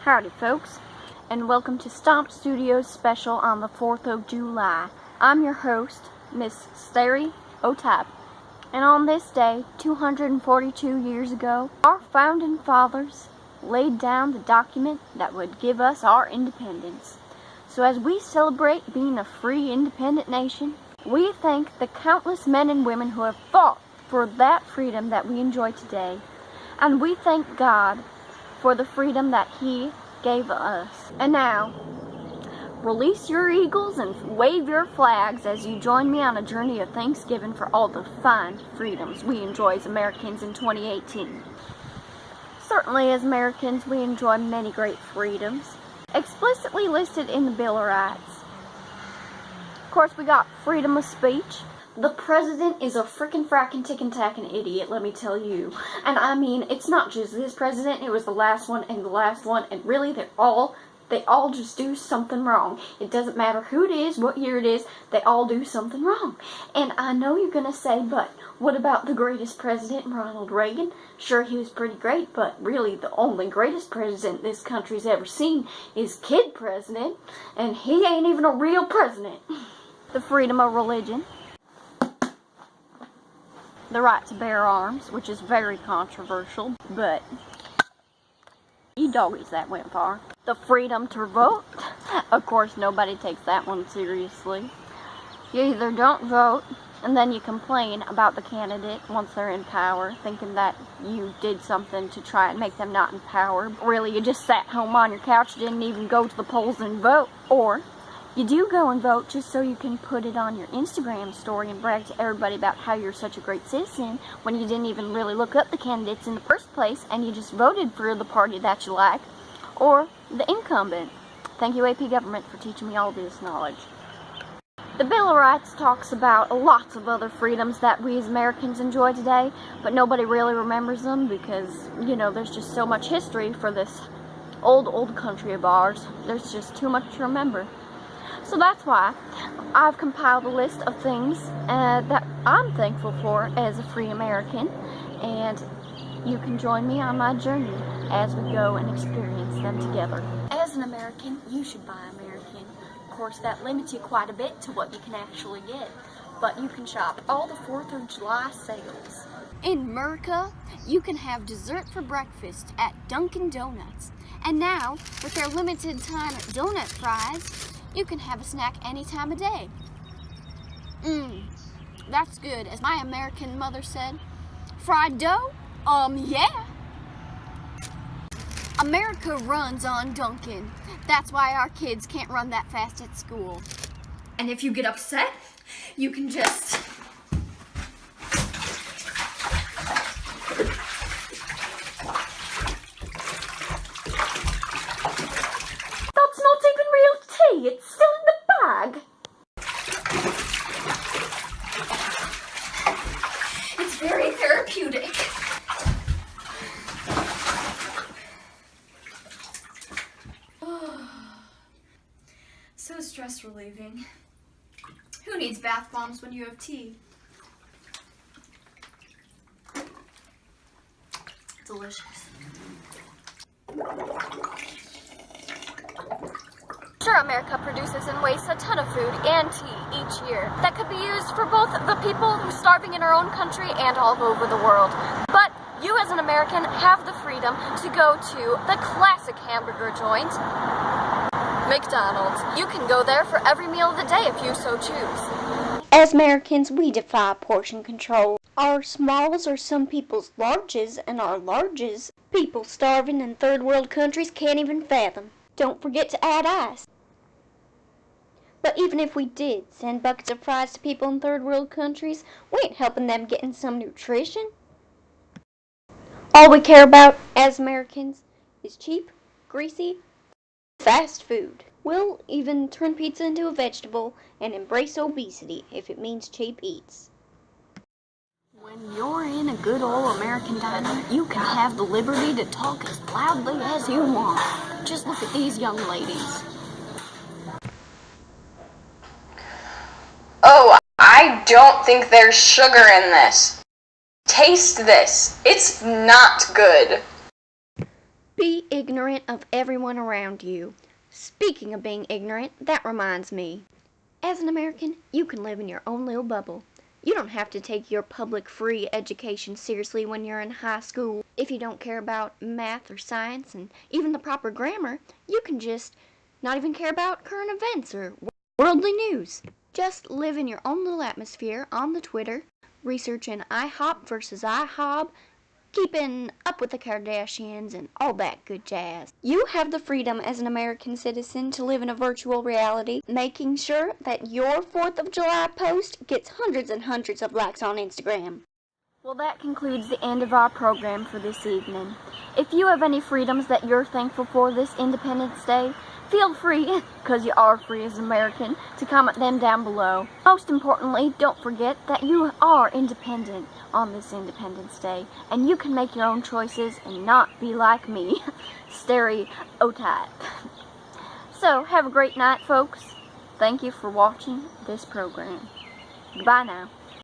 Howdy folks, and welcome to Stomp Studios special on the 4th of July. I'm your host, Miss Stary O'Type, and on this day, 242 years ago, our founding fathers laid down the document that would give us our independence. So as we celebrate being a free, independent nation, we thank the countless men and women who have fought for that freedom that we enjoy today, and we thank God for the freedom that He gave us. And now, release your eagles and wave your flags as you join me on a journey of Thanksgiving for all the fine freedoms we enjoy as Americans in 2018. Certainly, as Americans, we enjoy many great freedoms, explicitly listed in the Bill of Rights. Of course, we got freedom of speech. The president is a frickin' tickin' idiot, let me tell you. And I mean, it's not just this president, it was the last one, and really they all just do something wrong. It doesn't matter who it is, what year it is, they all do something wrong. And I know you're gonna say, but what about the greatest president, Ronald Reagan? Sure, he was pretty great, but really the only greatest president this country's ever seen is Kid President, and he ain't even a real president. The freedom of religion. The right to bear arms, which is very controversial, but you doggies that went far. The freedom to vote. Of course, nobody takes that one seriously. You either don't vote, and then you complain about the candidate once they're in power, thinking that you did something to try and make them not in power. Really, you just sat home on your couch, didn't even go to the polls and vote. Or you do go and vote just so you can put it on your Instagram story and brag to everybody about how you're such a great citizen when you didn't even really look up the candidates in the first place and you just voted for the party that you like, or the incumbent. Thank you, AP government, for teaching me all this knowledge. The Bill of Rights talks about lots of other freedoms that we as Americans enjoy today, but nobody really remembers them because, you know, there's just so much history for this old country of ours. There's just too much to remember. So that's why I've compiled a list of things that I'm thankful for as a free American, and you can join me on my journey as we go and experience them together. As an American, you should buy American. Of course, that limits you quite a bit to what you can actually get, but you can shop all the 4th of July sales. In America, you can have dessert for breakfast at Dunkin' Donuts, and now, with their limited time donut fries, you can have a snack any time of day. That's good. As my American mother said, fried dough? Yeah. America runs on Dunkin'. That's why our kids can't run that fast at school. And if you get upset, you can just it's still in the bag. It's very therapeutic. So stress relieving. Who needs bath bombs when you have tea? Delicious. Sure, America produces and wastes a ton of food and tea each year that could be used for both the people who are starving in our own country and all over the world. But you as an American have the freedom to go to the classic hamburger joint, McDonald's. You can go there for every meal of the day if you so choose. As Americans, we defy portion control. Our smalls are some people's larges, and our larges, people starving in third world countries can't even fathom. Don't forget to add ice. But even if we did send buckets of fries to people in third world countries, we ain't helping them getting some nutrition. All we care about as Americans is cheap, greasy, fast food. We'll even turn pizza into a vegetable and embrace obesity if it means cheap eats. When you're in a good old American diner, you can have the liberty to talk as loudly as you want. Just look at these young ladies. Oh, I don't think there's sugar in this. Taste this. It's not good. Be ignorant of everyone around you. Speaking of being ignorant, that reminds me. As an American, you can live in your own little bubble. You don't have to take your public free education seriously when you're in high school. If you don't care about math or science and even the proper grammar, you can just not even care about current events or worldly news. Just live in your own little atmosphere on the Twitter, researching IHOP versus IHOB, keeping up with the Kardashians and all that good jazz. You have the freedom as an American citizen to live in a virtual reality, making sure that your 4th of July post gets hundreds and hundreds of likes on Instagram. Well, that concludes the end of our program for this evening. If you have any freedoms that you're thankful for this Independence Day, feel free, because you are free as an American, to comment them down below. Most importantly, don't forget that you are independent on this Independence Day, and you can make your own choices and not be like me, Stary O'Type. So, have a great night, folks. Thank you for watching this program. Goodbye now.